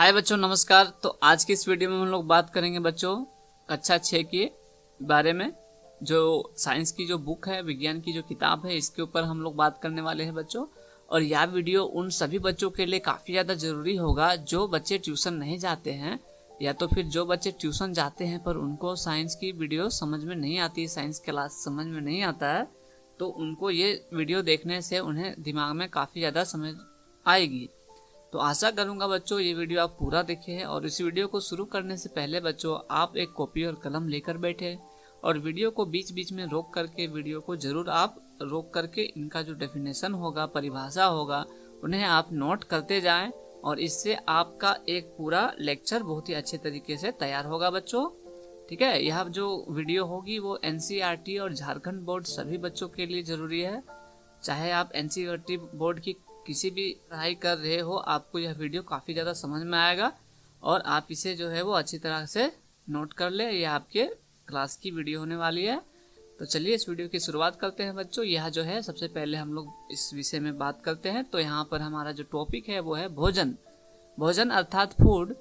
हाय बच्चों, नमस्कार। तो आज की इस वीडियो में हम लोग बात करेंगे बच्चों कक्षा 6 के बारे में। जो साइंस की जो बुक है, विज्ञान की जो किताब है, इसके ऊपर हम लोग बात करने वाले हैं बच्चों। और यह वीडियो उन सभी बच्चों के लिए काफ़ी ज़्यादा ज़रूरी होगा जो बच्चे ट्यूशन नहीं जाते हैं, या तो फिर जो बच्चे ट्यूशन जाते हैं पर उनको साइंस की वीडियो समझ में नहीं आती, साइंस क्लास समझ में नहीं आता है, तो उनको ये वीडियो देखने से उन्हें दिमाग में काफ़ी ज़्यादा समझ आएगी। तो आशा करूंगा बच्चों ये वीडियो आप पूरा देखें हैं। और इस वीडियो को शुरू करने से पहले बच्चों आप एक कॉपी और कलम लेकर बैठे और वीडियो को बीच बीच में रोक करके वीडियो को जरूर आप रोक करके इनका जो डेफिनेशन होगा, परिभाषा होगा, उन्हें आप नोट करते जाएं। और इससे आपका एक पूरा लेक्चर बहुत ही अच्छे तरीके से तैयार होगा बच्चों। ठीक है, यह जो वीडियो होगी वो NCERT और झारखंड बोर्ड सभी बच्चों के लिए जरूरी है। चाहे आप NCERT बोर्ड की किसी भी पढ़ाई कर रहे हो, आपको यह वीडियो काफ़ी ज़्यादा समझ में आएगा और आप इसे जो है वो अच्छी तरह से नोट कर ले। यह आपके क्लास की वीडियो होने वाली है। तो चलिए इस वीडियो की शुरुआत करते हैं बच्चों। यह जो है सबसे पहले हम लोग इस विषय में बात करते हैं। तो यहाँ पर हमारा जो टॉपिक है वो है भोजन। भोजन अर्थात फूड।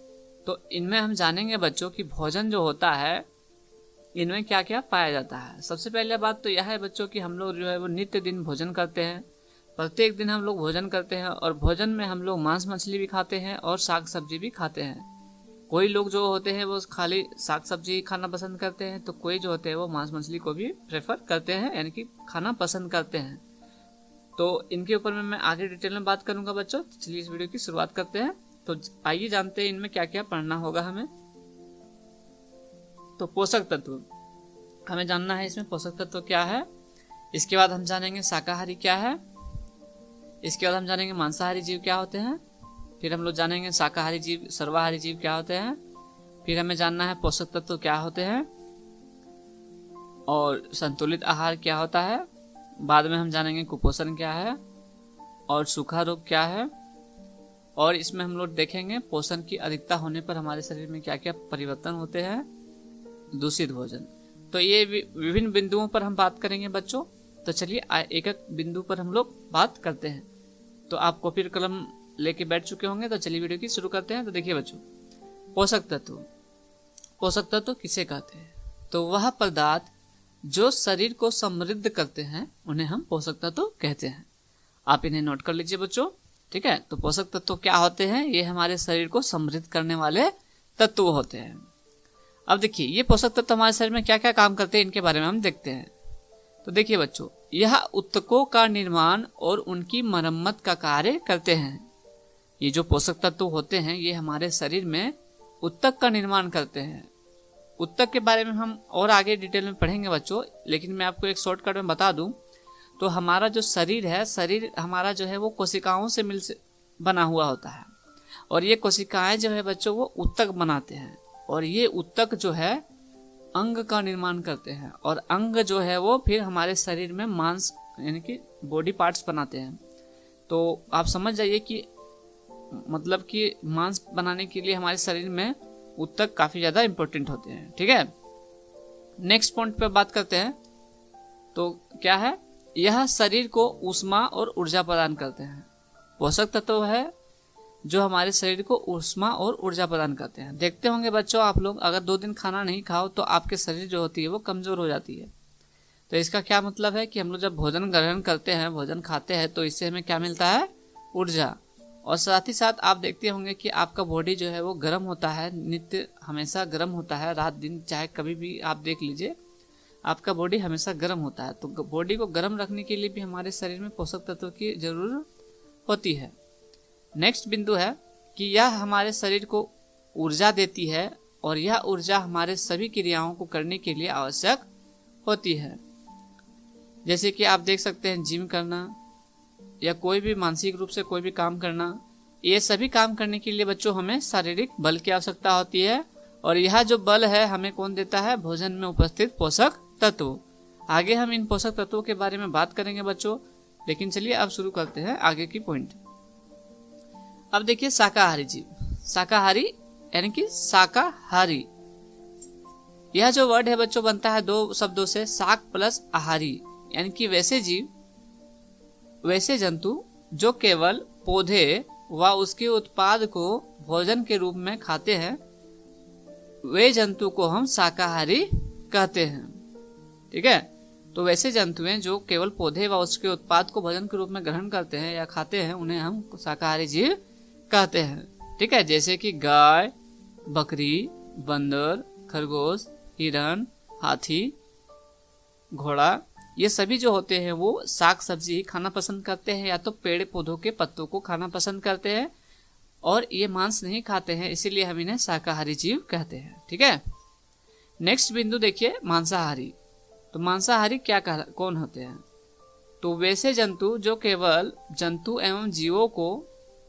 तो इनमें हम जानेंगे बच्चों कि भोजन जो होता है इनमें क्या क्या पाया जाता है। सबसे पहले बात तो यह है बच्चों कि हम लोग जो है वो नित्य दिन भोजन करते हैं। प्रत्येक दिन हम लोग भोजन करते हैं और भोजन में हम लोग मांस मछली भी खाते हैं और साग सब्जी भी खाते हैं। कोई लोग जो होते हैं वो खाली साग सब्जी खाना पसंद करते हैं, तो कोई जो होते हैं वो मांस मछली को भी प्रेफर करते हैं, यानी कि खाना पसंद करते हैं। तो इनके ऊपर में मैं आगे डिटेल में बात करूंगा बच्चों। तो चलिए इस वीडियो की शुरुआत करते हैं। तो आइए जानते हैं इनमें क्या क्या पढ़ना होगा हमें। तो पोषक तत्व हमें जानना है, इसमें पोषक तत्व क्या है। इसके बाद हम जानेंगे शाकाहारी क्या है। इसके बाद हम जानेंगे मांसाहारी जीव क्या होते हैं। फिर हम लोग जानेंगे शाकाहारी जीव, सर्वाहारी जीव क्या होते हैं। फिर हमें जानना है पोषक तत्व क्या होते हैं और संतुलित आहार क्या होता है। बाद में हम जानेंगे कुपोषण क्या है और सूखा रोग क्या है। और इसमें हम लोग देखेंगे पोषण की अधिकता होने पर हमारे शरीर में क्या क्या परिवर्तन होते हैं। दूषित भोजन। तो ये विभिन्न बिंदुओं पर हम बात करेंगे बच्चों। तो चलिए एक एक बिंदु पर हम लोग बात करते हैं। तो आप कॉपी और कलम लेके बैठ चुके होंगे, तो चलिए वीडियो की शुरू करते हैं। तो देखिए बच्चों, पोषक तत्व। पोषक तत्व किसे कहते हैं? तो वह पदार्थ जो शरीर को समृद्ध करते हैं उन्हें हम पोषक तत्व कहते हैं। आप इन्हें नोट कर लीजिए बच्चों। ठीक है, तो पोषक तत्व क्या होते हैं? ये हमारे शरीर को समृद्ध करने वाले तत्व होते हैं। अब देखिए ये पोषक तत्व हमारे शरीर में क्या क्या काम करते हैं, इनके बारे में हम देखते हैं। तो देखिए बच्चों, यह ऊतकों का निर्माण और उनकी मरम्मत का कार्य करते हैं। ये जो पोषक तत्व होते हैं ये हमारे शरीर में ऊतक का निर्माण करते हैं। ऊतक के बारे में हम और आगे डिटेल में पढ़ेंगे बच्चों, लेकिन मैं आपको एक शॉर्टकट में बता दूं तो हमारा जो शरीर है, शरीर हमारा जो है वो कोशिकाओं से बना हुआ होता है। और ये कोशिकाएं जो है बच्चों वो ऊतक बनाते हैं और ये ऊतक जो है अंग का निर्माण करते हैं। और अंग जो है वो फिर हमारे शरीर में मांस यानी कि बॉडी पार्ट्स बनाते हैं। तो आप समझ जाइए कि मतलब कि मांस बनाने के लिए हमारे शरीर में ऊतक काफी ज्यादा इंपॉर्टेंट होते हैं। ठीक है, नेक्स्ट पॉइंट पे बात करते हैं। तो क्या है? यह शरीर को ऊष्मा और ऊर्जा प्रदान करते हैं। पोषक तत्व है जो हमारे शरीर को ऊष्मा और ऊर्जा प्रदान करते हैं। देखते होंगे बच्चों आप लोग, अगर 2 दिन खाना नहीं खाओ तो आपके शरीर जो होती है वो कमजोर हो जाती है। तो इसका क्या मतलब है कि हम लोग जब भोजन ग्रहण करते हैं, भोजन खाते हैं, तो इससे हमें क्या मिलता है? ऊर्जा। और साथ ही साथ आप देखते होंगे कि आपका बॉडी जो है वो गर्म होता है, नित्य हमेशा गर्म होता है, रात दिन चाहे कभी भी आप देख लीजिए आपका बॉडी हमेशा गर्म होता है। तो बॉडी को गर्म रखने के लिए भी हमारे शरीर में पोषक तत्व की जरूरत होती है। नेक्स्ट बिंदु है कि यह हमारे शरीर को ऊर्जा देती है और यह ऊर्जा हमारे सभी क्रियाओं को करने के लिए आवश्यक होती है। जैसे कि आप देख सकते हैं जिम करना या कोई भी मानसिक रूप से कोई भी काम करना, ये सभी काम करने के लिए बच्चों हमें शारीरिक बल की आवश्यकता होती है। और यह जो बल है हमें कौन देता है? भोजन में उपस्थित पोषक तत्व। आगे हम इन पोषक तत्वों के बारे में बात करेंगे बच्चों, लेकिन चलिए अब शुरू करते हैं आगे की पॉइंट। अब देखिए शाकाहारी जीव। शाकाहारी यानी कि शाकाहारी, यह जो वर्ड है बच्चों बनता है 2 शब्दों से, शाक प्लस आहारी, यानी कि वैसे जीव, वैसे जंतु जो केवल पौधे व उसके उत्पाद को भोजन के रूप में खाते हैं वे जंतु को हम शाकाहारी कहते हैं। ठीक है, तो वैसे जंतु हैं जो केवल पौधे व उसके उत्पाद को भोजन के रूप में ग्रहण करते हैं या खाते हैं, उन्हें हम शाकाहारी जीव कहते हैं। ठीक है, जैसे कि गाय, बकरी, बंदर, खरगोश, हिरण, हाथी, घोड़ा, ये सभी जो होते हैं वो साग सब्जी ही खाना पसंद करते हैं या तो पेड़ पौधों के पत्तों को खाना पसंद करते हैं और ये मांस नहीं खाते हैं, इसीलिए हम इन्हें शाकाहारी जीव कहते हैं। ठीक है, नेक्स्ट बिंदु देखिए मांसाहारी। तो मांसाहारी कौन होते हैं? तो वैसे जंतु जो केवल जंतु एवं जीवों को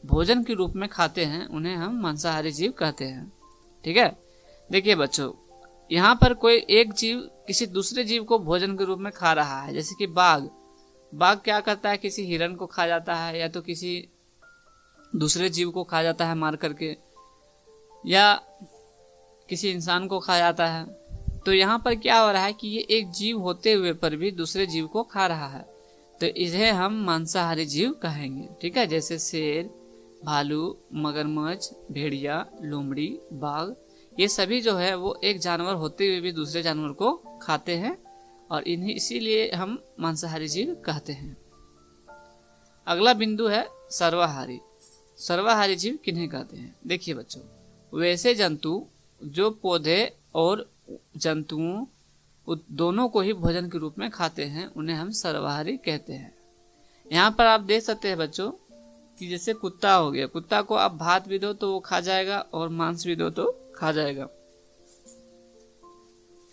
भोजन के रूप में खाते हैं उन्हें हम मांसाहारी जीव कहते हैं। ठीक है, देखिए बच्चों, यहाँ पर कोई एक जीव किसी दूसरे जीव को भोजन के रूप में खा रहा है, जैसे कि बाघ क्या करता है, किसी हिरण को खा जाता है या तो किसी दूसरे जीव को खा जाता है मार करके, या किसी इंसान को खा जाता है। तो यहाँ पर क्या हो रहा है कि ये एक जीव होते हुए पर भी दूसरे जीव को खा रहा है, तो इसे हम मांसाहारी जीव कहेंगे। ठीक है, जैसे शेर, भालू, मगरमच्छ, भेड़िया, लोमड़ी, बाघ, ये सभी जो है वो एक जानवर होते हुए भी दूसरे जानवर को खाते हैं और इन्हीं इसीलिए हम मांसाहारी जीव कहते हैं। अगला बिंदु है सर्वाहारी। सर्वाहारी जीव किन्हें कहते हैं? देखिए बच्चों, वैसे जंतु जो पौधे और जंतुओं दोनों को ही भोजन के रूप में खाते हैं उन्हें हम सर्वाहारी कहते हैं। यहाँ पर आप देख सकते हैं बच्चों कि जैसे कुत्ता हो गया, कुत्ता को आप भात भी दो तो वो खा जाएगा और मांस भी दो तो खा जाएगा।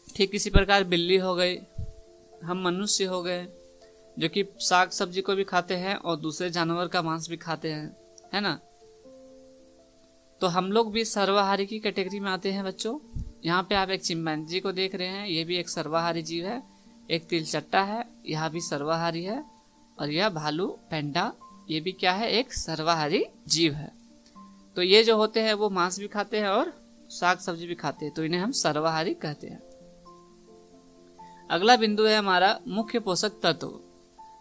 ठीक इसी प्रकार बिल्ली हो गई, हम मनुष्य हो गए जो कि साग सब्जी को भी खाते हैं और दूसरे जानवर का मांस भी खाते हैं, है ना। तो हम लोग भी सर्वाहारी की कैटेगरी में आते हैं बच्चों। यहाँ पे आप एक चिंपैंजी को देख रहे हैं, ये भी एक सर्वाहारी जीव है। एक तिलचट्टा है, यह भी सर्वाहारी है। और यह भालू, पैंडा, ये भी क्या है, एक सर्वाहारी जीव है। तो ये जो होते हैं वो मांस भी खाते हैं और साग सब्जी भी खाते हैं, तो इन्हें हम सर्वाहारी कहते हैं। अगला बिंदु है हमारा मुख्य पोषक तत्व।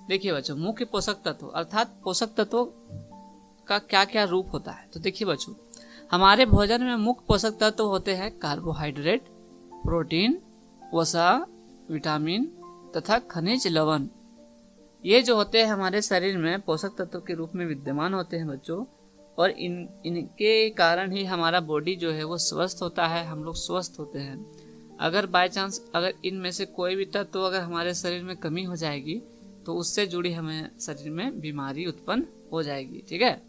देखिए बच्चों, मुख्य पोषक तत्व अर्थात पोषक तत्वों का क्या क्या रूप होता है। तो देखिए बच्चों, हमारे भोजन में मुख्य पोषक तत्व होते हैं कार्बोहाइड्रेट, प्रोटीन, वसा, विटामिन तथा खनिज लवण। ये जो होते हैं हमारे शरीर में पोषक तत्व के रूप में विद्यमान होते हैं बच्चों, और इनके कारण ही हमारा बॉडी जो है वो स्वस्थ होता है, हम लोग स्वस्थ होते हैं। अगर बाय चांस अगर इनमें से कोई भी तत्व अगर हमारे शरीर में कमी हो जाएगी तो उससे जुड़ी हमें शरीर में बीमारी उत्पन्न हो जाएगी। ठीक है,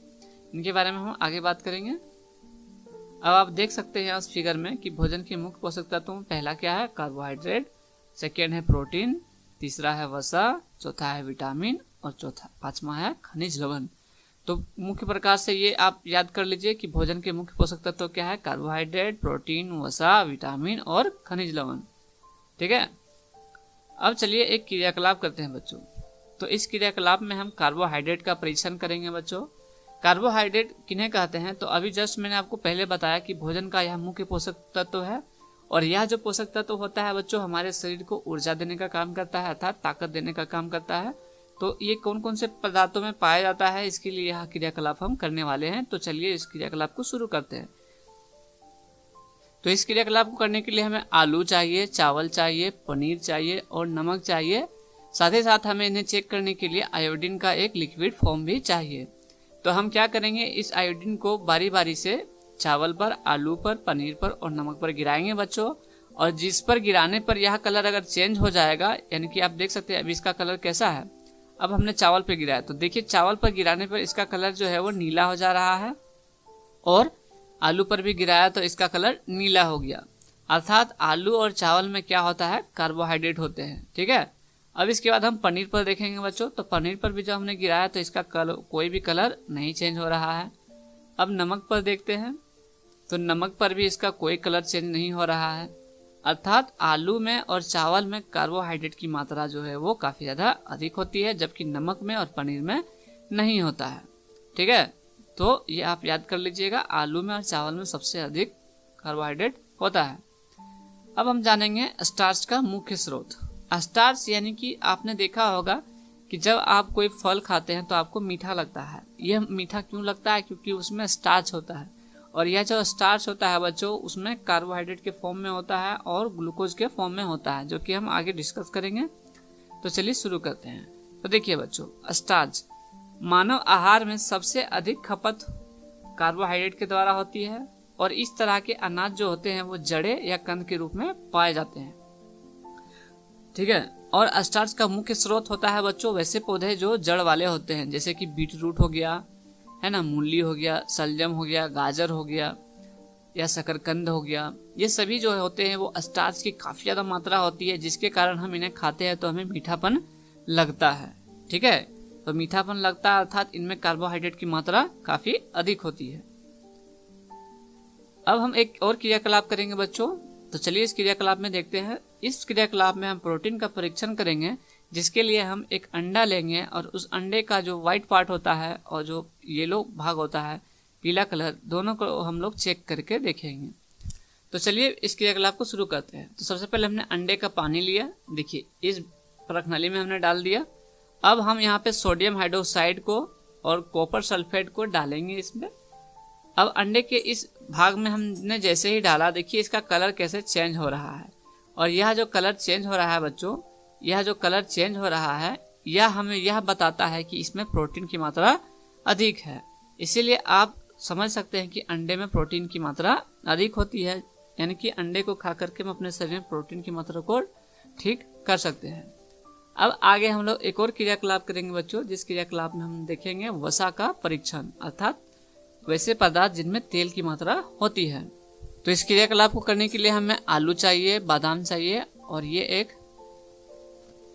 इनके बारे में हम आगे बात करेंगे। अब आप देख सकते हैं इस फिगर में कि भोजन के मुख्य पोषक तत्वों में पहला क्या है, कार्बोहाइड्रेट, सेकेंड है प्रोटीन, तीसरा है वसा, चौथा है विटामिन और पांचवा है खनिज लवण। तो मुख्य प्रकार से ये आप याद कर लीजिए कि भोजन के मुख्य पोषक तत्व क्या है, कार्बोहाइड्रेट, प्रोटीन, वसा, विटामिन और खनिज लवण। ठीक है, अब चलिए एक क्रियाकलाप करते हैं बच्चों। तो इस क्रियाकलाप में हम कार्बोहाइड्रेट का परीक्षण करेंगे बच्चों। कार्बोहाइड्रेट किन्हें कहते हैं? तो अभी जस्ट मैंने आपको पहले बताया कि भोजन का यह मुख्य पोषक तत्व है, और यह जो पोषक तत्व होता है बच्चों हमारे शरीर को ऊर्जा देने का काम करता है, अर्थात ताकत देने का काम करता है। तो ये कौन कौन से पदार्थों में पाया जाता है, इसके लिए यह क्रियाकलाप हम करने वाले हैं। तो चलिए इस क्रियाकलाप को शुरू करते हैं। तो इस क्रियाकलाप को करने के लिए हमें आलू चाहिए, चावल चाहिए, पनीर चाहिए और नमक चाहिए। साथ ही साथ हमें इन्हें चेक करने के लिए आयोडीन का एक लिक्विड फॉर्म भी चाहिए। तो हम क्या करेंगे, इस आयोडीन को बारी बारी से चावल पर, आलू पर, पनीर पर और नमक पर गिराएंगे बच्चों। और जिस पर गिराने पर यह कलर अगर चेंज हो जाएगा, यानी कि आप देख सकते हैं अभी इसका कलर कैसा है। अब हमने चावल पर गिराया तो देखिए चावल पर गिराने पर इसका कलर जो है वो नीला हो जा रहा है, और आलू पर भी गिराया तो इसका कलर नीला हो गया। अर्थात आलू और चावल में क्या होता है, कार्बोहाइड्रेट होते हैं। ठीक है, अब इसके बाद हम पनीर पर देखेंगे बच्चों। तो पनीर पर भी जो हमने गिराया तो इसका कोई भी कलर नहीं चेंज हो रहा है। अब नमक पर देखते हैं, तो नमक पर भी इसका कोई कलर चेंज नहीं हो रहा है। अर्थात आलू में और चावल में कार्बोहाइड्रेट की मात्रा जो है वो काफी ज्यादा अधिक होती है, जबकि नमक में और पनीर में नहीं होता है। ठीक है, तो ये आप याद कर लीजिएगा, आलू में और चावल में सबसे अधिक कार्बोहाइड्रेट होता है। अब हम जानेंगे स्टार्च का मुख्य स्रोत। स्टार्च यानी कि आपने देखा होगा कि जब आप कोई फल खाते हैं तो आपको मीठा लगता है। यह मीठा क्यों लगता है? क्योंकि उसमें स्टार्च होता है, और यह जो स्टार्च होता है बच्चों उसमें कार्बोहाइड्रेट के फॉर्म में होता है और ग्लूकोज के फॉर्म में होता है, जो कि हम आगे डिस्कस करेंगे। तो चलिए शुरू करते हैं। तो देखिए बच्चों, स्टार्च मानव आहार में सबसे अधिक खपत कार्बोहाइड्रेट के द्वारा होती है, और इस तरह के अनाज जो होते हैं वो जड़े या कंद के रूप में पाए जाते हैं, ठीक है। और स्टार्च का मुख्य स्रोत होता है बच्चों वैसे पौधे जो जड़ वाले होते हैं, जैसे कि बीट रूट हो गया, है ना, मूली हो गया, सलजम हो गया, गाजर हो गया या शकरकंद हो गया। ये सभी जो होते हैं वो स्टार्च की काफी ज्यादा मात्रा होती है, जिसके कारण हम इन्हें खाते हैं तो हमें मीठापन लगता है, ठीक है। तो मीठापन लगता है अर्थात इनमें कार्बोहाइड्रेट की मात्रा काफी अधिक होती है। अब हम एक और क्रियाकलाप करेंगे बच्चों। तो चलिए इस क्रियाकलाप में देखते हैं। इस क्रियाकलाप में हम प्रोटीन का परीक्षण करेंगे, जिसके लिए हम एक अंडा लेंगे और उस अंडे का जो व्हाइट पार्ट होता है और जो येलो भाग होता है, पीला कलर, दोनों को हम लोग चेक करके देखेंगे। तो चलिए इस क्रियाकलाप को शुरू करते हैं। तो सबसे पहले हमने अंडे का पानी लिया, देखिए इस परखनली में हमने डाल दिया। अब हम यहाँ पे सोडियम हाइड्रोक्साइड को और कॉपर सल्फेट को डालेंगे इसमें। अब अंडे के इस भाग में हमने जैसे ही डाला, देखिए इसका कलर कैसे चेंज हो रहा है, और यह जो कलर चेंज हो रहा है बच्चों, यह जो कलर चेंज हो रहा है यह हमें यह बताता है कि इसमें प्रोटीन की मात्रा अधिक है। इसीलिए आप समझ सकते हैं कि अंडे में प्रोटीन की मात्रा अधिक होती है, यानी कि अंडे को खा करके हम अपने शरीर में प्रोटीन की मात्रा को ठीक कर सकते हैं। अब आगे हम लोग एक और क्रियाकलाप करेंगे बच्चों, जिस क्रियाकलाप में हम देखेंगे वसा का परीक्षण, अर्थात वैसे पदार्थ जिनमें तेल की मात्रा होती है। तो इस क्रियाकलाप को करने के लिए हमें आलू चाहिए, बादाम चाहिए, और ये एक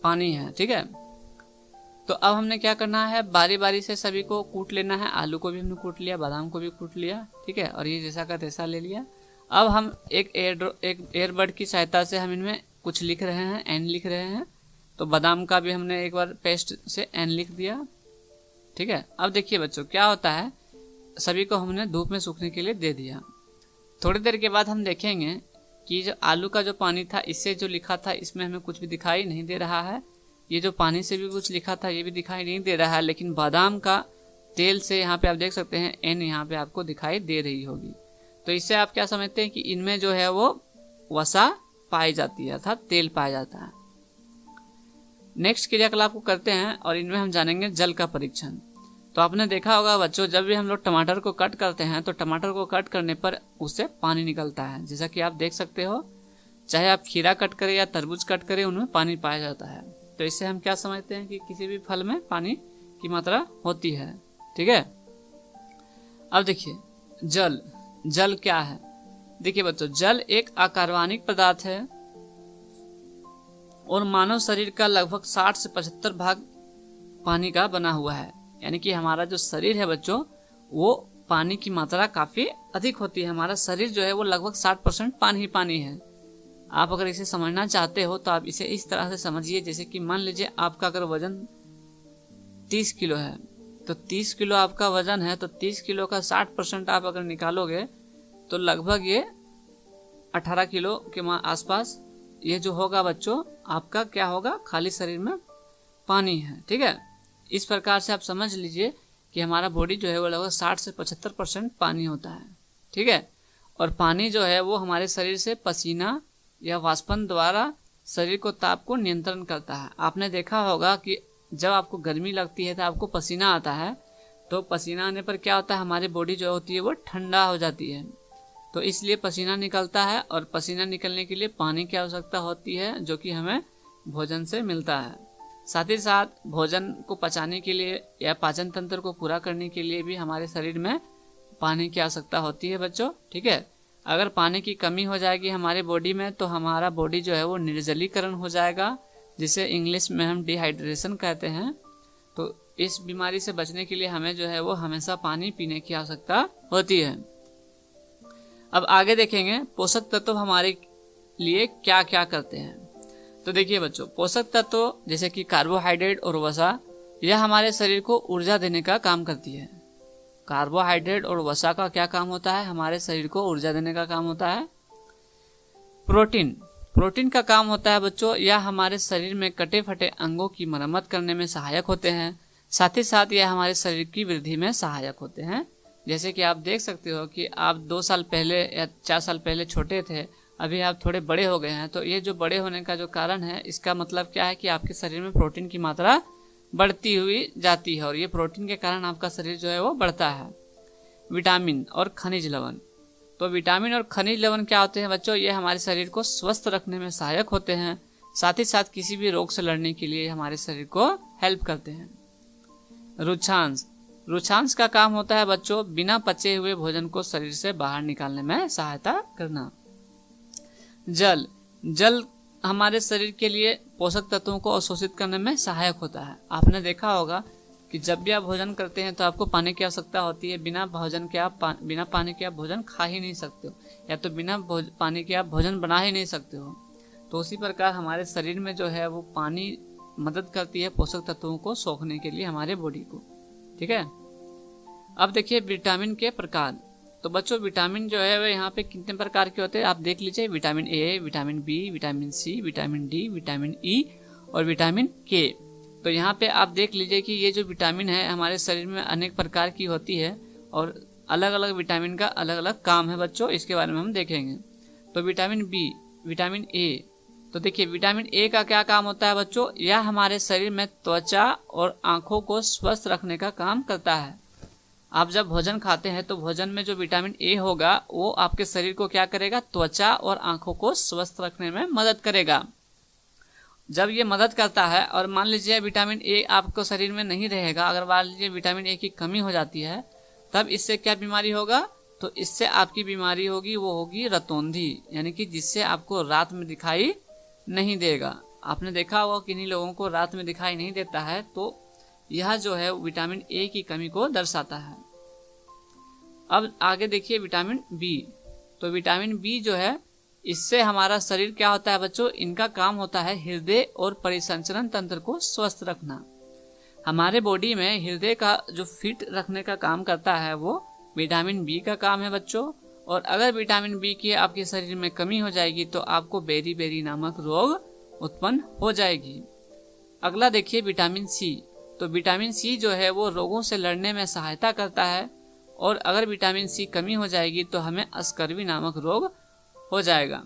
पानी है, ठीक है। तो अब हमने क्या करना है, बारी बारी से सभी को कूट लेना है। आलू को भी हमने कूट लिया, बादाम को भी कूट लिया, ठीक है, और ये जैसा का तैसा ले लिया। अब हम एक एयरबड की सहायता से हम इनमें कुछ लिख रहे हैं, एन लिख रहे हैं। तो बादाम का भी हमने एक बार पेस्ट से एन लिख दिया, ठीक है। अब देखिए बच्चों क्या होता है, सभी को हमने धूप में सूखने के लिए दे दिया। थोड़ी देर के बाद हम देखेंगे कि जो आलू का जो पानी था, इससे जो लिखा था इसमें हमें कुछ भी दिखाई नहीं दे रहा है। ये जो पानी से भी कुछ लिखा था ये भी दिखाई नहीं दे रहा है, लेकिन बादाम का तेल से यहाँ पे आप देख सकते हैं एन यहाँ पे आपको दिखाई दे रही होगी। तो इससे आप क्या समझते हैं कि इनमें जो है वो वसा पाई जाती है, अर्थात तेल पाया जाता है। नेक्स्ट क्रियाकलाप को करते हैं और इनमें हम जानेंगे जल का परीक्षण। तो आपने देखा होगा बच्चों, जब भी हम लोग टमाटर को कट करते हैं तो टमाटर को कट करने पर उससे पानी निकलता है, जैसा कि आप देख सकते हो। चाहे आप खीरा कट करें या तरबूज कट करें, उनमें पानी पाया जाता है। तो इससे हम क्या समझते हैं कि किसी भी फल में पानी की मात्रा होती है, ठीक है। अब देखिए जल क्या है। देखिए बच्चों, जल एक अकार्बनिक पदार्थ है और मानव शरीर का लगभग 60 से 75 भाग पानी का बना हुआ है। यानी कि हमारा जो शरीर है बच्चों, वो पानी की मात्रा काफी अधिक होती है। हमारा शरीर जो है वो लगभग 60% पानी ही पानी है। आप अगर इसे समझना चाहते हो तो आप इसे इस तरह से समझिए, जैसे कि मान लीजिए आपका अगर वजन 30 किलो है, तो 30 किलो आपका वजन है, तो 30 किलो का 60% आप अगर निकालोगे तो लगभग ये 18 किलो के आसपास ये जो होगा बच्चों, आपका क्या होगा, खाली शरीर में पानी है, ठीक है। इस प्रकार से आप समझ लीजिए कि हमारा बॉडी जो है वो लगभग 60 से 75% पानी होता है, ठीक है। और पानी जो है वो हमारे शरीर से पसीना या वाष्पन द्वारा शरीर को ताप को नियंत्रण करता है। आपने देखा होगा कि जब आपको गर्मी लगती है तो आपको पसीना आता है, तो पसीना आने पर क्या होता है, हमारी बॉडी जो होती है वो ठंडा हो जाती है। तो इसलिए पसीना निकलता है, और पसीना निकलने के लिए पानी की आवश्यकता होती है, जो कि हमें भोजन से मिलता है। साथ ही साथ भोजन को पचाने के लिए या पाचन तंत्र को पूरा करने के लिए भी हमारे शरीर में पानी की आवश्यकता होती है बच्चों, ठीक है। अगर पानी की कमी हो जाएगी हमारे बॉडी में तो हमारा बॉडी जो है वो निर्जलीकरण हो जाएगा, जिसे इंग्लिश में हम डिहाइड्रेशन कहते हैं। तो इस बीमारी से बचने के लिए हमें जो है वो हमेशा पानी पीने की आवश्यकता होती है। अब आगे देखेंगे पोषक तत्व हमारे लिए क्या क्या करते हैं। तो देखिए बच्चों, पोषक तत्व जैसे कि कार्बोहाइड्रेट और वसा, यह हमारे शरीर को ऊर्जा देने का काम करती है। कार्बोहाइड्रेट और वसा का क्या काम होता है, हमारे शरीर को ऊर्जा देने का काम होता है। प्रोटीन का काम होता है बच्चों, यह हमारे शरीर में कटे फटे अंगों की मरम्मत करने में सहायक होते हैं। साथ ही साथ यह हमारे शरीर की वृद्धि में सहायक होते हैं। जैसे कि आप देख सकते हो कि आप 2 साल पहले या 4 साल पहले छोटे थे, अभी आप थोड़े बड़े हो गए हैं। तो ये जो बड़े होने का जो कारण है, इसका मतलब क्या है कि आपके शरीर में प्रोटीन की मात्रा बढ़ती हुई जाती है और ये प्रोटीन के कारण आपका शरीर जो है वो बढ़ता है। विटामिन और खनिज लवण। तो विटामिन और खनिज लवण क्या होते हैं बच्चों? ये हमारे शरीर को स्वस्थ रखने में सहायक होते हैं। साथ ही साथ किसी भी रोग से लड़ने के लिए हमारे शरीर को हेल्प करते हैं। रुक्षांश। रुक्षांश का काम होता है बच्चों, बिना पचे हुए भोजन को शरीर से बाहर निकालने में सहायता करना। जल। जल हमारे शरीर के लिए पोषक तत्वों को अवशोषित करने में सहायक होता है। आपने देखा होगा कि जब भी आप भोजन करते हैं तो आपको पानी की आवश्यकता होती है। बिना पानी के आप भोजन खा ही नहीं सकते हो, या तो बिना पानी के आप भोजन बना ही नहीं सकते हो। तो उसी प्रकार हमारे शरीर में जो है वो पानी मदद करती है पोषक तत्वों को सोखने के लिए हमारे बॉडी को। ठीक है, अब देखिए विटामिन के प्रकार। तो बच्चों विटामिन जो है वो यहाँ पे कितने प्रकार के होते हैं आप देख लीजिए। Vitamin A, vitamin B, vitamin C, vitamin D, vitamin E और विटामिन के। तो यहाँ पे आप देख लीजिए कि ये जो विटामिन है हमारे शरीर में अनेक प्रकार की होती है और अलग अलग विटामिन का अलग अलग काम है बच्चों, इसके बारे में हम देखेंगे। तो विटामिन बी, विटामिन ए। तो देखिए विटामिन ए का क्या काम होता है बच्चों? यह हमारे शरीर में त्वचा और आंखों को स्वस्थ रखने का काम करता है। आप जब भोजन खाते हैं तो भोजन में जो विटामिन ए होगा वो आपके शरीर को क्या करेगा? त्वचा और आंखों को स्वस्थ रखने में मदद करेगा। जब ये मदद करता है और मान लीजिए विटामिन ए आपको शरीर में नहीं रहेगा, अगर मान लीजिए विटामिन ए की कमी हो जाती है, तब इससे क्या बीमारी होगा? तो इससे आपकी बीमारी होगी वो होगी रतौंधी, यानी कि जिससे आपको रात में दिखाई नहीं देगा। आपने देखा होगा किन्हीं लोगों को रात में दिखाई नहीं देता है, तो यह जो है विटामिन ए की कमी को दर्शाता है। अब आगे देखिए विटामिन बी। तो विटामिन बी जो है इससे हमारा शरीर क्या होता है बच्चों? इनका काम होता है हृदय और परिसंचरण तंत्र को स्वस्थ रखना। हमारे बॉडी में हृदय का जो फिट रखने का काम करता है वो विटामिन बी का काम है बच्चों। और अगर विटामिन बी की आपके शरीर में कमी हो जाएगी तो आपको बेरी नामक रोग उत्पन्न हो जाएगी। अगला देखिए विटामिन सी। तो विटामिन सी जो है वो रोगों से लड़ने में सहायता करता है और अगर विटामिन सी कमी हो जाएगी तो हमें अस्कर्वी नामक रोग हो जाएगा।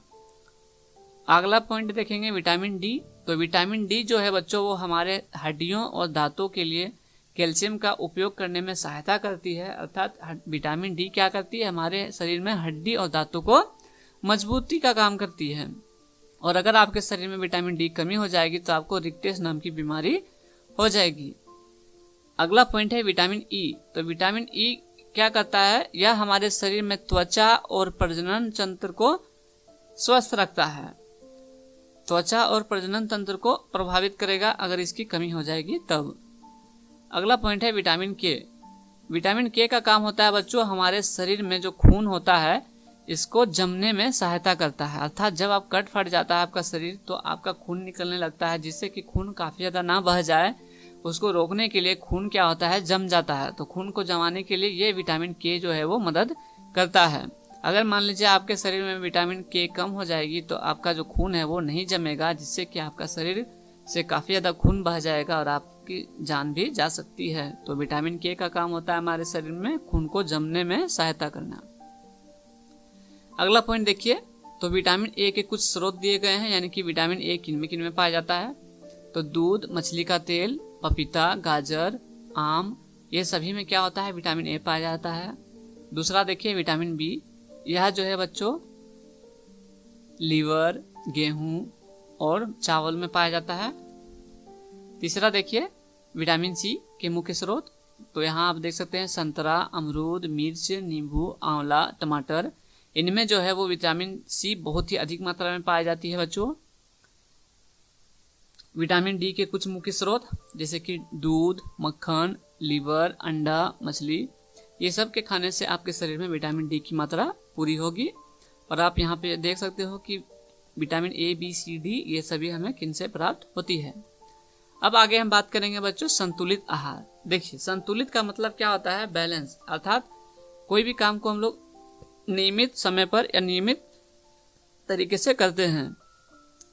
अगला पॉइंट देखेंगे विटामिन डी। तो विटामिन डी जो है बच्चों वो हमारे हड्डियों और दांतों के लिए कैल्शियम का उपयोग करने में सहायता करती है। अर्थात विटामिन डी क्या करती है? हमारे शरीर में हड्डी और दांतों को मजबूती का काम करती है। और अगर आपके शरीर में विटामिन डी कमी हो जाएगी तो आपको रिक्टेस नाम की बीमारी हो जाएगी। अगला पॉइंट है विटामिन ई। तो विटामिन ई क्या करता है? यह हमारे शरीर में त्वचा और प्रजनन तंत्र को स्वस्थ रखता है। त्वचा और प्रजनन तंत्र को प्रभावित करेगा अगर इसकी कमी हो जाएगी तब। अगला पॉइंट है विटामिन के। विटामिन के का काम होता है बच्चों हमारे शरीर में जो खून होता है इसको जमने में सहायता करता है। अर्थात जब आप कट फट जाता है आपका शरीर तो आपका खून निकलने लगता है, जिससे कि खून काफी ज्यादा ना बह जाए, उसको रोकने के लिए खून क्या होता है? जम जाता है। तो खून को जमाने के लिए ये विटामिन के जो है वो मदद करता है। अगर मान लीजिए आपके शरीर में विटामिन के कम हो जाएगी तो आपका जो खून है वो नहीं जमेगा, जिससे कि आपका शरीर से काफी ज्यादा खून बह जाएगा और आपकी जान भी जा सकती है। तो विटामिन के का काम होता है हमारे शरीर में खून को जमने में सहायता करना। अगला पॉइंट देखिए। तो विटामिन ए के कुछ स्रोत दिए गए हैं, यानी कि विटामिन ए किन में पाया जाता है? तो दूध, मछली का तेल, पपीता, गाजर, आम, ये सभी में क्या होता है? विटामिन ए पाया जाता है। दूसरा देखिए विटामिन बी। यह जो है बच्चों लीवर, गेहूं और चावल में पाया जाता है। तीसरा देखिए विटामिन सी के मुख्य स्रोत। तो यहाँ आप देख सकते हैं संतरा, अमरूद, मिर्च, नींबू, आंवला, टमाटर, इनमें जो है वो विटामिन सी बहुत ही अधिक मात्रा में पाई जाती है बच्चों। विटामिन डी के कुछ मुख्य स्रोत जैसे कि दूध, मक्खन, लीवर, अंडा, मछली, ये सब के खाने से आपके शरीर में विटामिन डी की मात्रा पूरी होगी। और आप यहाँ पे देख सकते हो कि vitamin A, B, C, D ये सभी हमें किन से प्राप्त होती है। अब आगे हम बात करेंगे बच्चों संतुलित आहार। देखिए संतुलित का मतलब क्या होता है? बैलेंस। अर्थात कोई भी काम को हम लोग नियमित समय पर या नियमित तरीके से करते हैं।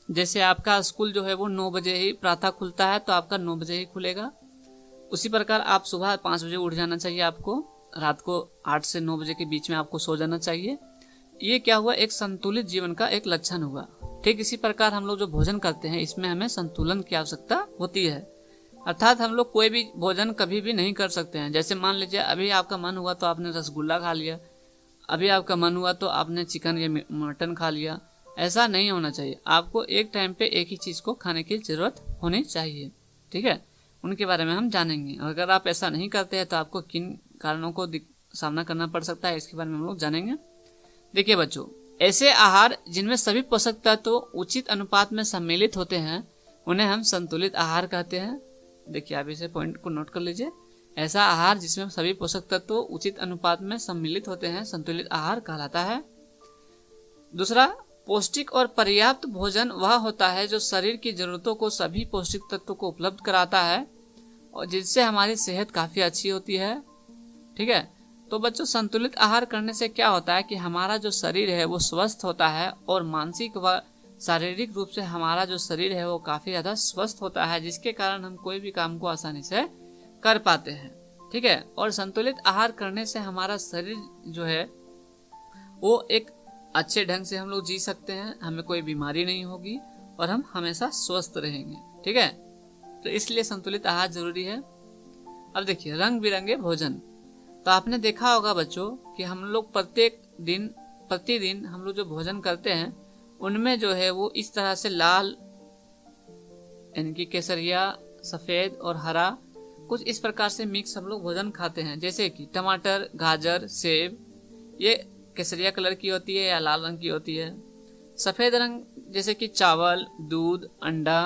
जैसे आपका स्कूल जो है वो 9 बजे ही प्रातः खुलता है, तो आपका 9 बजे ही खुलेगा। उसी प्रकार आप सुबह 5 बजे उठ जाना चाहिए आपको, रात को 8 से 9 बजे के बीच में आपको सो जाना चाहिए। ये क्या हुआ, एक संतुलित जीवन का एक लक्षण हुआ। ठीक इसी प्रकार हम लोग जो भोजन करते हैं इसमें हमें संतुलन की आवश्यकता होती है, अर्थात हम लोग कोई भी भोजन कभी भी नहीं कर सकते हैं। जैसे मान लीजिए अभी आपका मन हुआ तो आपने रसगुल्ला खा लिया, अभी आपका मन हुआ तो आपने चिकन या मटन खा लिया, ऐसा नहीं होना चाहिए। आपको एक टाइम पे एक ही चीज को खाने की जरूरत होनी चाहिए, ठीक है। उनके बारे में हम जानेंगे। अगर आप ऐसा नहीं करते हैं तो आपको किन कारणों को सामना करना पड़ सकता है, इसके बारे में हम लोग जानेंगे। देखिए बच्चों, ऐसे आहार जिनमें सभी पोषक तत्व उचित अनुपात में सम्मिलित होते हैं उन्हें हम संतुलित आहार कहते हैं। देखिए आप इसे पॉइंट को नोट कर लीजिए। ऐसा आहार जिसमें सभी पोषक तत्व उचित अनुपात में सम्मिलित होते हैं संतुलित आहार कहलाता है। दूसरा, पौष्टिक और पर्याप्त भोजन वह होता है जो शरीर की जरूरतों को सभी पौष्टिक तत्वों को उपलब्ध कराता है और जिससे हमारी सेहत काफी अच्छी होती है, ठीक है। तो बच्चों, संतुलित आहार करने से क्या होता है कि हमारा जो शरीर है वो स्वस्थ होता है और मानसिक व शारीरिक रूप से हमारा जो शरीर है वो काफी ज्यादा स्वस्थ होता है, जिसके कारण हम कोई भी काम को आसानी से कर पाते हैं, ठीक है। और संतुलित आहार करने से हमारा शरीर जो है वो एक अच्छे ढंग से हम लोग जी सकते हैं, हमें कोई बीमारी नहीं होगी और हम हमेशा स्वस्थ रहेंगे, ठीक है। तो इसलिए संतुलित आहार जरूरी है। अब देखिए रंग बिरंगे भोजन, तो आपने देखा होगा बच्चों कि हम लोग प्रतिदिन हम लोग जो भोजन करते हैं उनमें जो है वो इस तरह से लाल यानी कि केसरिया, सफेद और हरा कुछ इस प्रकार से मिक्स हम लोग भोजन खाते हैं। जैसे कि टमाटर, गाजर, सेब, ये केसरिया कलर की होती है या लाल रंग की होती है। सफेद रंग जैसे कि चावल, दूध, अंडा,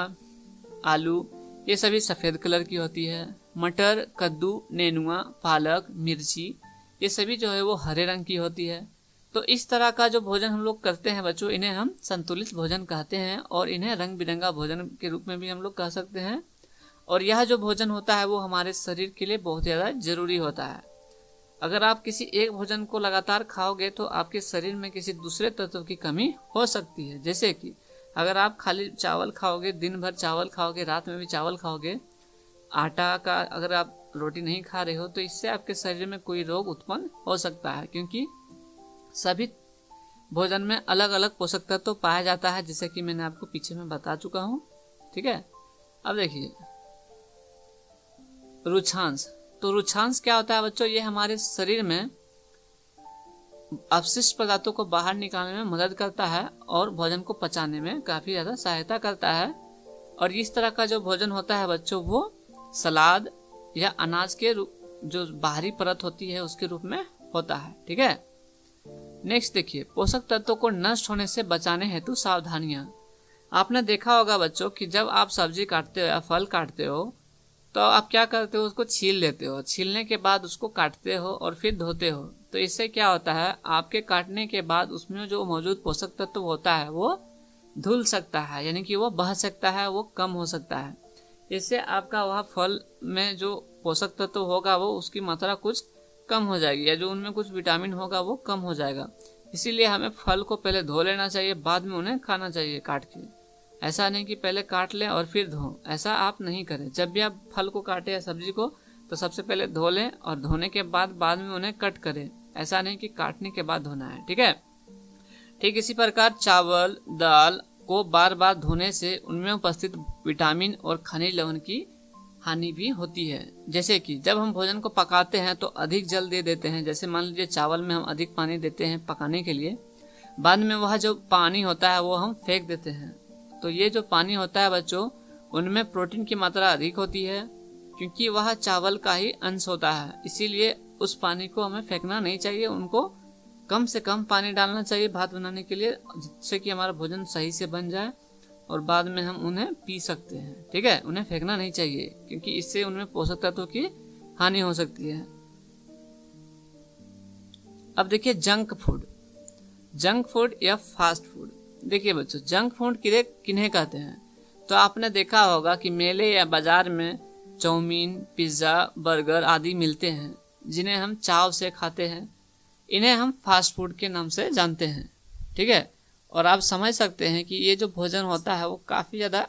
आलू, ये सभी सफेद कलर की होती है। मटर, कद्दू, नेनुआ, पालक, मिर्ची, ये सभी जो है वो हरे रंग की होती है। तो इस तरह का जो भोजन हम लोग करते हैं बच्चों, इन्हें हम संतुलित भोजन कहते हैं और इन्हें रंग बिरंगा भोजन के रूप में भी हम लोग कह सकते हैं। और यह जो भोजन होता है वो हमारे शरीर के लिए बहुत ज्यादा जरूरी होता है। अगर आप किसी एक भोजन को लगातार खाओगे तो आपके शरीर में किसी दूसरे तत्व की कमी हो सकती है। जैसे कि अगर आप खाली चावल खाओगे, दिन भर चावल खाओगे, रात में भी चावल खाओगे, आटा का अगर आप रोटी नहीं खा रहे हो तो इससे आपके शरीर में कोई रोग उत्पन्न हो सकता है, क्योंकि सभी भोजन में अलग अलग पोषक तत्व तो पाया जाता है, जैसे कि मैंने आपको पीछे में बता चुका हूँ, ठीक है। अब देखिए रुक्षांश, तो रुक्षांश क्या होता है बच्चों, ये हमारे शरीर में अपशिष्ट पदार्थों को बाहर निकालने में मदद करता है और भोजन को पचाने में काफी ज्यादा सहायता करता है। और इस तरह का जो भोजन होता है बच्चों वो सलाद या अनाज के जो बाहरी परत होती है उसके रूप में होता है, ठीक है। नेक्स्ट देखिए, पोषक तत्वों को नष्ट होने से बचाने हेतु सावधानियां। आपने देखा होगा बच्चों कि जब आप सब्जी काटते हो या फल काटते हो तो आप क्या करते हो, उसको छील लेते हो, छीलने के बाद उसको काटते हो और फिर धोते हो। तो इससे क्या होता है, आपके काटने के बाद उसमें जो मौजूद पोषक तत्व होता है वो धुल सकता है, यानी कि वो बह सकता है, वो कम हो सकता है। इससे आपका वह फल में जो पोषक तत्व होगा वो उसकी मात्रा कुछ कम हो जाएगी, या जो उनमें कुछ विटामिन होगा वो कम हो जाएगा। इसीलिए हमें फल को पहले धो लेना चाहिए, बाद में उन्हें खाना चाहिए काट के। ऐसा नहीं कि पहले काट लें और फिर धो, ऐसा आप नहीं करें। जब भी आप फल को काटे या सब्जी को तो सबसे पहले धो लें और धोने के बाद में उन्हें कट करें। ऐसा नहीं कि काटने के बाद धोना है, ठीक है। ठीक इसी प्रकार चावल, दाल को बार बार धोने से उनमें उपस्थित विटामिन और खनिज लवण की हानि भी होती है। जैसे कि जब हम भोजन को पकाते हैं तो अधिक जल दे देते हैं, जैसे मान लीजिए चावल में हम अधिक पानी देते हैं पकाने के लिए, बाद में वह जो पानी होता है वो हम फेंक देते हैं। तो ये जो पानी होता है बच्चों, उनमें प्रोटीन की मात्रा अधिक होती है क्योंकि वह चावल का ही अंश होता है। इसीलिए उस पानी को हमें फेंकना नहीं चाहिए, उनको कम से कम पानी डालना चाहिए भात बनाने के लिए, जिससे कि हमारा भोजन सही से बन जाए और बाद में हम उन्हें पी सकते हैं, ठीक है। उन्हें फेंकना नहीं चाहिए क्योंकि इससे उनमें पोषक तत्वों की हानि हो सकती है। अब देखिए जंक फूड या फास्ट फूड। देखिए बच्चों, जंक फूड किन्हें कहते हैं, तो आपने देखा होगा कि मेले या बाजार में चाउमीन, पिज्जा, बर्गर आदि मिलते हैं जिन्हें हम चाव से खाते हैं। इन्हें हम फास्ट फूड के नाम से जानते हैं, ठीक है। और आप समझ सकते हैं कि ये जो भोजन होता है वो काफ़ी ज़्यादा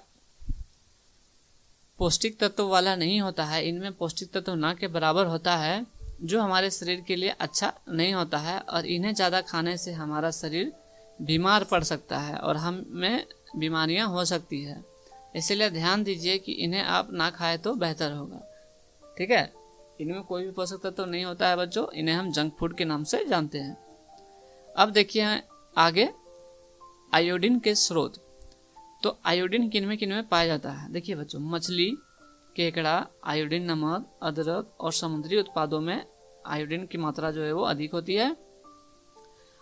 पौष्टिक तत्व वाला नहीं होता है। इनमें पौष्टिक तत्व ना के बराबर होता है, जो हमारे शरीर के लिए अच्छा नहीं होता है, और इन्हें ज़्यादा खाने से हमारा शरीर बीमार पड़ सकता है और हमें बीमारियां हो सकती है। इसलिए ध्यान दीजिए कि इन्हें आप ना खाएं तो बेहतर होगा। ठीक है, इनमें कोई भी पोषक तत्व नहीं होता है बच्चों, इन्हें हम जंक फूड के नाम से जानते हैं। अब देखिए आगे आयोडीन के स्रोत। तो आयोडीन किनमें पाया जाता है? देखिए बच्चों, मछली, केकड़ा, आयोडीन नमक, अदरक और समुद्री उत्पादों में आयोडीन की मात्रा जो है वो अधिक होती है।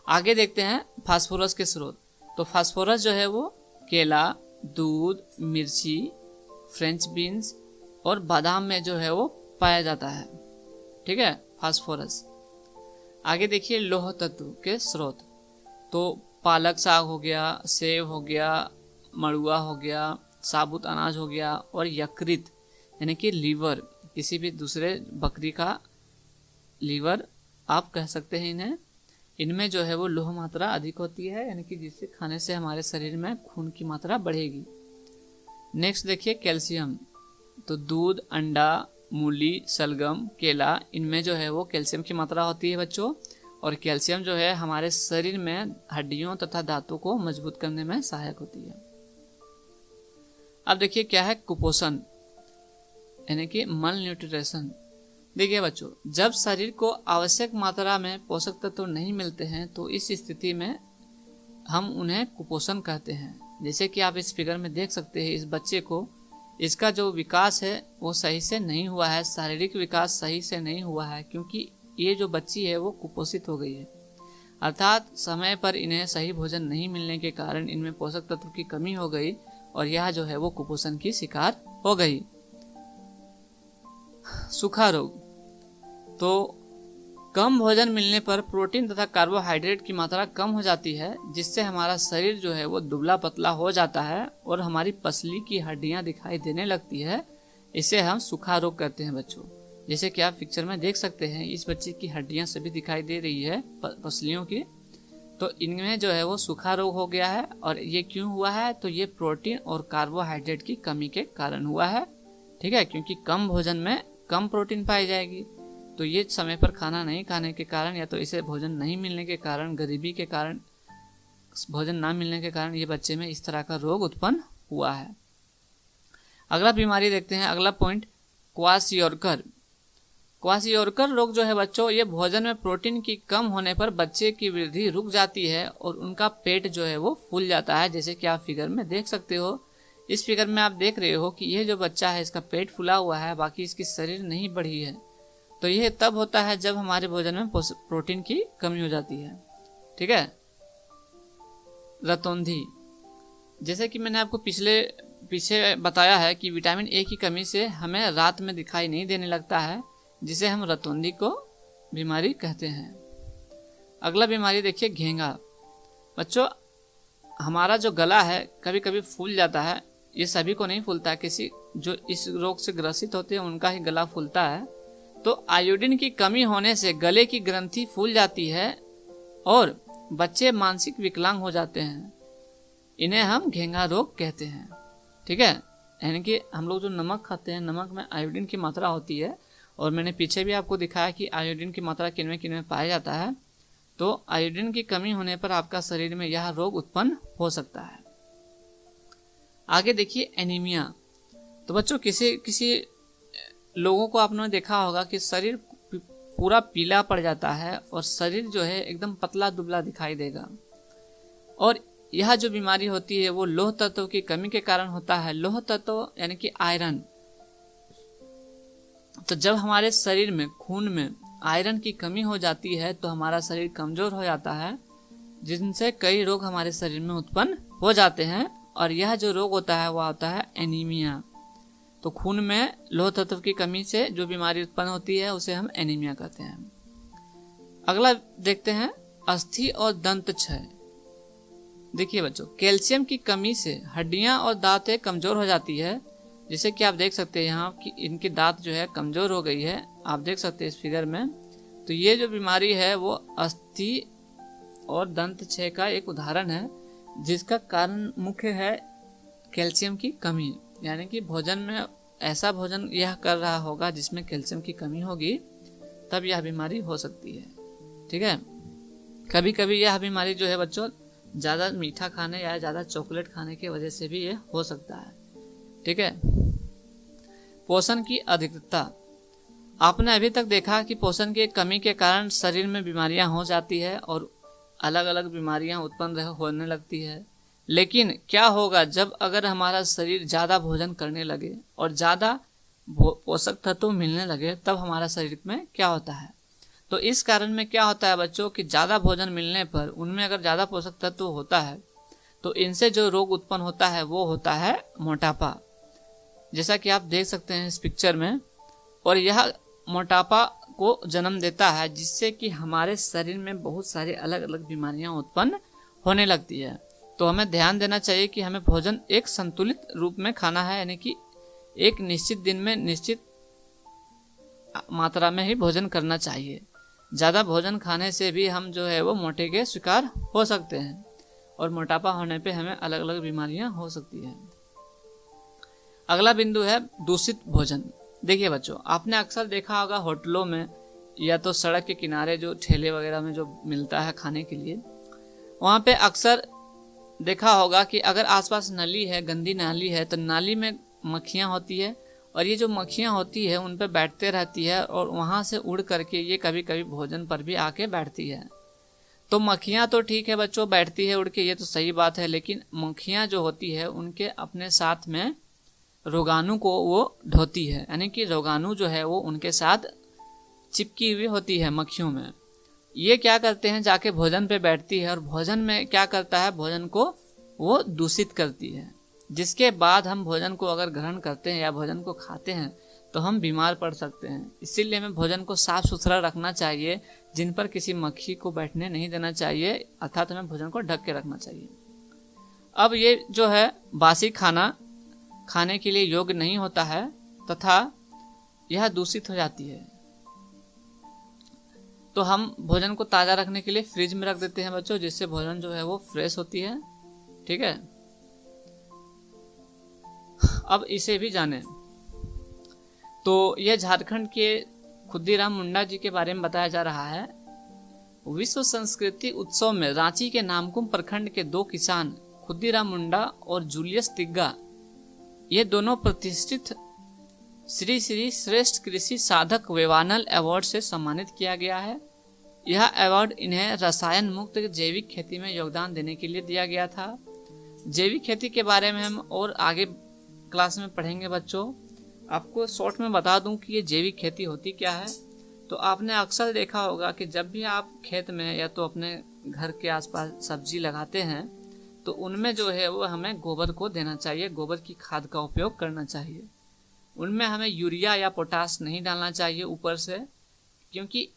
आगे देखते हैं फास्फोरस के स्रोत। तो फास्फोरस जो है वो केला, दूध, मिर्ची, फ्रेंच बीन्स और बादाम में जो है वो पाया जाता है। ठीक है, फास्फोरस। आगे देखिए लौह तत्व के स्रोत। तो पालक साग हो गया, सेब हो गया, मड़ुआ हो गया, साबुत अनाज हो गया और यकृत यानी कि लीवर, किसी भी दूसरे बकरी का लीवर आप कह सकते हैं इन्हें। इनमें जो है वो लौह मात्रा अधिक होती है, यानी कि जिससे खाने से हमारे शरीर में खून की मात्रा बढ़ेगी। नेक्स्ट देखिए कैल्शियम। तो दूध, अंडा, मूली, सलगम, केला, इनमें जो है वो कैल्शियम की मात्रा होती है बच्चों। और कैल्शियम जो है हमारे शरीर में हड्डियों तथा दांतों को मजबूत करने में सहायक होती है। अब देखिए क्या है कुपोषण, यानी कि मल न्यूट्रिशन। देखिए बच्चों, जब शरीर को आवश्यक मात्रा में पोषक तत्व नहीं मिलते हैं तो इस स्थिति में हम उन्हें कुपोषण कहते हैं। जैसे कि आप इस फिगर में देख सकते हैं, इस बच्चे को, इसका जो विकास है वो सही से नहीं हुआ है, शारीरिक विकास सही से नहीं हुआ है, क्योंकि ये जो बच्ची है वो कुपोषित हो गई है। अर्थात समय पर इन्हें सही भोजन नहीं मिलने के कारण इनमें पोषक तत्व की कमी हो गई और यह जो है वो कुपोषण की शिकार हो गई। सूखा रोग। तो कम भोजन मिलने पर प्रोटीन तथा कार्बोहाइड्रेट की मात्रा कम हो जाती है, जिससे हमारा शरीर जो है वो दुबला पतला हो जाता है और हमारी पसली की हड्डियां दिखाई देने लगती है। इसे हम सूखा रोग कहते हैं बच्चों। जैसे कि आप पिक्चर में देख सकते हैं, इस बच्चे की हड्डियां सभी दिखाई दे रही है पसलियों की। तो इनमें जो है वो सूखा रोग हो गया है। और ये क्यों हुआ है? तो ये प्रोटीन और कार्बोहाइड्रेट की कमी के कारण हुआ है। ठीक है, क्योंकि कम भोजन में कम प्रोटीन पाई जाएगी। तो ये समय पर खाना नहीं खाने के कारण, या तो इसे भोजन नहीं मिलने के कारण, गरीबी के कारण, भोजन ना मिलने के कारण ये बच्चे में इस तरह का रोग उत्पन्न हुआ है। अगला बीमारी देखते हैं, अगला पॉइंट क्वाशियोरकर। क्वाशियोरकर रोग जो है बच्चों, ये भोजन में प्रोटीन की कम होने पर बच्चे की वृद्धि रुक जाती है और उनका पेट जो है वो फूल जाता है। जैसे कि आप फिगर में देख सकते हो, इस फिगर में आप देख रहे हो कि ये जो बच्चा है इसका पेट फूला हुआ है, बाकी इसकी शरीर नहीं बढ़ी है। तो यह तब होता है जब हमारे भोजन में प्रोटीन की कमी हो जाती है। ठीक है। रतौंधी, जैसे कि मैंने आपको पीछे बताया है कि विटामिन ए की कमी से हमें रात में दिखाई नहीं देने लगता है, जिसे हम रतौंधी को बीमारी कहते हैं। अगला बीमारी देखिए घेंगा। बच्चों, हमारा जो गला है कभी कभी फूल जाता है। ये सभी को नहीं फूलता, किसी जो इस रोग से ग्रसित होते हैं उनका ही गला फूलता है। तो आयोडीन की कमी होने से गले की ग्रंथि फूल जाती है और बच्चे मानसिक विकलांग हो जाते हैं। इन्हें हम घेंगा रोग कहते हैं। ठीक है, यानी कि हम लोग जो नमक खाते हैं, नमक में आयोडीन की मात्रा होती है। और मैंने पीछे भी आपको दिखाया कि आयोडीन की मात्रा किनमें पाया जाता है। तो आयोडीन की कमी होने पर आपका शरीर में यह रोग उत्पन्न हो सकता है। आगे देखिए एनीमिया। तो बच्चों, किसी लोगों को आपने देखा होगा कि शरीर पूरा पीला पड़ जाता है और शरीर जो है एकदम पतला दुबला दिखाई देगा। और यह जो बीमारी होती है वो लौह तत्व की कमी के कारण होता है। लौह तत्व यानी कि आयरन। तो जब हमारे शरीर में, खून में आयरन की कमी हो जाती है तो हमारा शरीर कमजोर हो जाता है, जिनसे कई रोग हमारे शरीर में उत्पन्न हो जाते हैं। और यह जो रोग होता है वह होता है एनीमिया। तो खून में लौह तत्व की कमी से जो बीमारी उत्पन्न होती है उसे हम एनीमिया कहते हैं। अगला देखते हैं अस्थि और दंत क्षय। देखिए बच्चों, कैल्शियम की कमी से हड्डियां और दांतें कमजोर हो जाती है। जैसे कि आप देख सकते हैं यहाँ कि इनके दांत जो है कमजोर हो गई है, आप देख सकते हैं इस फिगर में। तो ये जो बीमारी है वो अस्थि और दंत क्षय का एक उदाहरण है। जिसका कारण मुख्य है कैल्शियम की कमी। यानी कि भोजन में ऐसा भोजन यह कर रहा होगा जिसमें कैल्शियम की कमी होगी, तब यह बीमारी हो सकती है। ठीक है, कभी कभी यह बीमारी जो है बच्चों ज़्यादा मीठा खाने या ज़्यादा चॉकलेट खाने की वजह से भी यह हो सकता है। ठीक है, पोषण की अधिकता। आपने अभी तक देखा कि पोषण की कमी के कारण शरीर में बीमारियां हो जाती है और अलग अलग बीमारियां उत्पन्न होने लगती है। लेकिन क्या होगा जब अगर हमारा शरीर ज़्यादा भोजन करने लगे और ज़्यादा पोषक तत्व मिलने लगे, तब हमारा शरीर में क्या होता है। तो इस कारण में क्या होता है बच्चों कि ज़्यादा भोजन मिलने पर उनमें अगर ज़्यादा पोषक तत्व होता है तो इनसे जो रोग उत्पन्न होता है वो होता है मोटापा, जैसा कि आप देख सकते हैं इस पिक्चर में। और यह मोटापा को जन्म देता है जिससे कि हमारे शरीर में बहुत सारी अलग अलग बीमारियां उत्पन्न होने लगती है। तो हमें ध्यान देना चाहिए कि हमें भोजन एक संतुलित रूप में खाना है, यानी कि एक निश्चित दिन में निश्चित मात्रा में ही भोजन करना चाहिए। ज़्यादा भोजन खाने से भी हम जो है वो मोटे के शिकार हो सकते हैं और मोटापा होने पे हमें अलग अलग बीमारियां हो सकती है। अगला बिंदु है दूषित भोजन। देखिए बच्चों, आपने अक्सर देखा होगा होटलों में या तो सड़क के किनारे जो ठेले वगैरह में जो मिलता है खाने के लिए, वहाँ पे अक्सर देखा होगा कि अगर आसपास नली है, गंदी नाली है, तो नाली में मक्खियाँ होती है और ये जो मक्खियाँ होती है उन पे बैठते रहती है और वहाँ से उड़ करके ये कभी कभी भोजन पर भी आके बैठती है। तो मक्खियाँ तो ठीक है बच्चों, बैठती है उड़ के, ये तो सही बात है, लेकिन मक्खियाँ जो होती है उनके अपने साथ में रोगाणु को वो ढोती है, यानी कि रोगाणु जो है वो उनके साथ चिपकी हुई होती है मक्खियों में। ये क्या करते हैं, जाके भोजन पे बैठती है और भोजन में क्या करता है, भोजन को वो दूषित करती है, जिसके बाद हम भोजन को अगर ग्रहण करते हैं या भोजन को खाते हैं तो हम बीमार पड़ सकते हैं। इसीलिए हमें भोजन को साफ सुथरा रखना चाहिए, जिन पर किसी मक्खी को बैठने नहीं देना चाहिए, अर्थात हमें भोजन को ढक के रखना चाहिए। अब ये जो है बासी खाना खाने के लिए योग्य नहीं होता है तथा यह दूषित हो जाती है, तो हम भोजन को ताज़ा रखने के लिए फ्रिज में रख देते हैं बच्चों, जिससे भोजन जो है वो फ्रेश होती है। ठीक है, अब इसे भी जानें तो यह झारखंड के खुद्दीराम मुंडा जी के बारे में बताया जा रहा है। विश्व संस्कृति उत्सव में रांची के नामकुम प्रखंड के 2 किसान खुद्दीराम मुंडा और जूलियस तिग्गा, ये दोनों प्रतिष्ठित श्री श्री श्रेष्ठ कृषि साधक वेवानल अवार्ड से सम्मानित किया गया है। यह अवार्ड इन्हें रसायन मुक्त जैविक खेती में योगदान देने के लिए दिया गया था। जैविक खेती के बारे में हम और आगे क्लास में पढ़ेंगे बच्चों। आपको शॉर्ट में बता दूं कि ये जैविक खेती होती क्या है। तो आपने अक्सर देखा होगा कि जब भी आप खेत में या तो अपने घर के आसपास सब्जी लगाते हैं तो उनमें जो है वो हमें गोबर को देना चाहिए, गोबर की खाद का उपयोग करना चाहिए। उनमें हमें यूरिया या पोटास नहीं डालना चाहिए ऊपर से, क्योंकि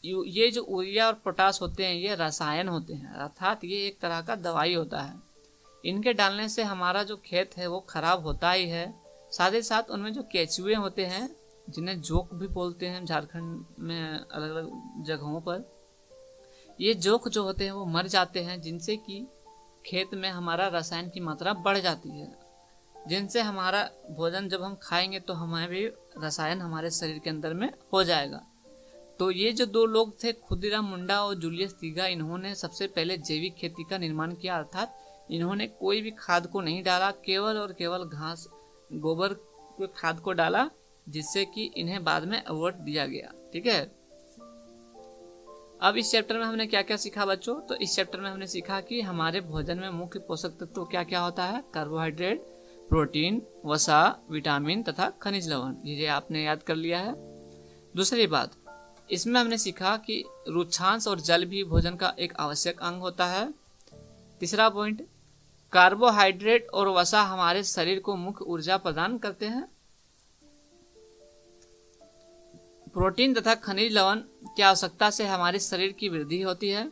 ये जो यूरिया और पोटास होते हैं ये रसायन होते हैं, अर्थात ये एक तरह का दवाई होता है। इनके डालने से हमारा जो खेत है वो खराब होता ही है, साथ ही साथ उनमें जो केचुए होते हैं, जिन्हें जोक भी बोलते हैं झारखंड में अलग अलग जगहों पर, ये जोक जो होते हैं वो मर जाते हैं, जिनसे कि खेत में हमारा रसायन की मात्रा बढ़ जाती है, जिनसे हमारा भोजन जब हम खाएंगे तो हमें भी रसायन हमारे शरीर के अंदर में हो जाएगा। तो ये जो 2 लोग थे खुद्दीराम मुंडा और जूलियस तिग्गा, इन्होंने सबसे पहले जैविक खेती का निर्माण किया, अर्थात इन्होंने कोई भी खाद को नहीं डाला, केवल और केवल घास गोबर के खाद को डाला, जिससे कि इन्हें बाद में अवार्ड दिया गया। ठीक है, अब इस चैप्टर में हमने क्या क्या सीखा बच्चों? तो इस चैप्टर में हमने सीखा कि हमारे भोजन में मुख्य पोषक तत्व क्या क्या होता है, कार्बोहाइड्रेट, प्रोटीन, वसा, विटामिन तथा खनिज लवण, ये आपने याद कर लिया है। दूसरी बात, इसमें हमने सीखा कि रुक्षांश और जल भी भोजन का एक आवश्यक अंग होता है। तीसरा पॉइंट, कार्बोहाइड्रेट और वसा हमारे शरीर को मुख्य ऊर्जा प्रदान करते हैं। प्रोटीन तथा खनिज लवण की आवश्यकता से हमारे शरीर की वृद्धि होती है।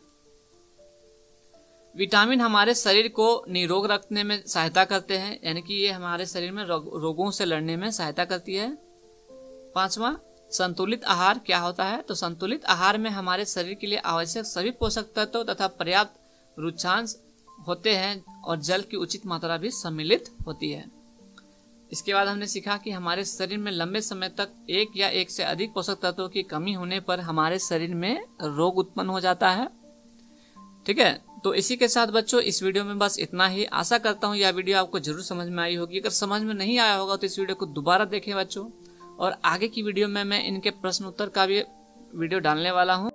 विटामिन हमारे शरीर को निरोग रखने में सहायता करते हैं, यानी कि ये हमारे शरीर में रोगों से लड़ने में सहायता करती है। 5वां, संतुलित आहार क्या होता है? तो संतुलित आहार में हमारे शरीर के लिए आवश्यक सभी पोषक तत्व तथा पर्याप्त रुक्षांश होते हैं और जल की उचित मात्रा भी सम्मिलित होती है। इसके बाद हमने सीखा कि हमारे शरीर में लंबे समय तक एक या एक से अधिक पोषक तत्वों की कमी होने पर हमारे शरीर में रोग उत्पन्न हो जाता है। ठीक है, तो इसी के साथ बच्चों इस वीडियो में बस इतना ही। आशा करता हूँ यह वीडियो आपको जरूर समझ में आई होगी। अगर समझ में नहीं आया होगा तो इस वीडियो को दोबारा देखें बच्चों, और आगे की वीडियो में मैं इनके प्रश्न उत्तर का भी वीडियो डालने वाला हूँ।